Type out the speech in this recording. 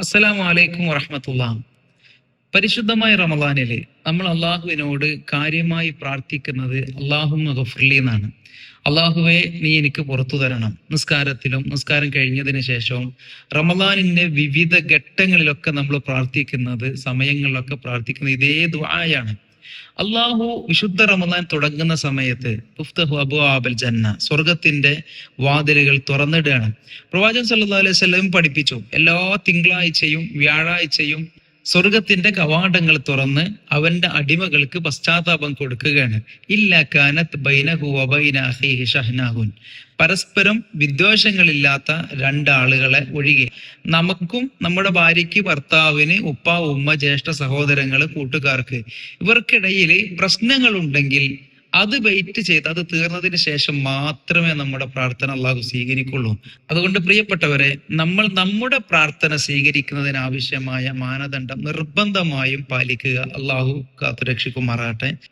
അസ്സലാമു അലൈക്കും വറഹ്മത്തുള്ളാഹി. പരിശുദ്ധമായ റമദാനില് നമ്മൾ അള്ളാഹുവിനോട് കാര്യമായി പ്രാർത്ഥിക്കുന്നത് അല്ലാഹുമ്മ ഗഫ്ർലി എന്നാണ്. അള്ളാഹുവെ, നീ എനിക്ക് പുറത്തു തരണം. നിസ്കാരത്തിലും നിസ്കാരം കഴിഞ്ഞതിന് ശേഷവും റമദാനിന്റെ വിവിധ ഘട്ടങ്ങളിലൊക്കെ നമ്മൾ പ്രാർത്ഥിക്കുന്നത്, സമയങ്ങളിലൊക്കെ പ്രാർത്ഥിക്കുന്നത് ഇതേ ദുആയാണ്. അള്ളാഹു വിശുദ്ധ റമദാൻ തുടങ്ങുന്ന സമയത്ത് തുഫ്തഹു അബ്വാബൽ ജന്ന, സ്വർഗത്തിന്റെ വാതിലുകൾ തുറന്നിടുകയാണ്. പ്രവാചകൻ സല്ലല്ലാഹു അലൈഹി വസല്ലം പഠിപ്പിച്ചു, എല്ലാ തിങ്കളാഴ്ചയും വ്യാഴാഴ്ചയും സ്വർഗത്തിന്റെ കവാടങ്ങൾ തുറന്ന് അവന്റെ അടിമകൾക്ക് പശ്ചാത്താപം കൊടുക്കുകയാണ്. ഇല്ല കാനത്ത് ബൈനഹു വബൈന അഖീഹി ഷഹ്നാഹുൻ, പരസ്പരം വിദ്വേഷങ്ങളില്ലാത്ത രണ്ടാളുകളെ ഒഴികെ. നമുക്കും നമ്മുടെ ഭാര്യയ്ക്ക്, ഭർത്താവിന്, ഉപ്പ, ഉമ്മ, ജ്യേഷ്ഠ സഹോദരങ്ങള്, കൂട്ടുകാർക്ക്, ഇവർക്കിടയിൽ പ്രശ്നങ്ങൾ ഉണ്ടെങ്കിൽ അത് വെയിറ്റ് ചെയ്ത് അത് തീർന്നതിന് ശേഷം മാത്രമേ നമ്മുടെ പ്രാർത്ഥന അള്ളാഹു സ്വീകരിക്കുള്ളൂ. അതുകൊണ്ട് പ്രിയപ്പെട്ടവരെ, നമ്മൾ നമ്മുടെ പ്രാർത്ഥന സ്വീകരിക്കുന്നതിന് ആവശ്യമായ മാനദണ്ഡം നിർബന്ധമായും പാലിക്കുക. അള്ളാഹു കാത്തുരക്ഷിക്കുമാറാകട്ടെ.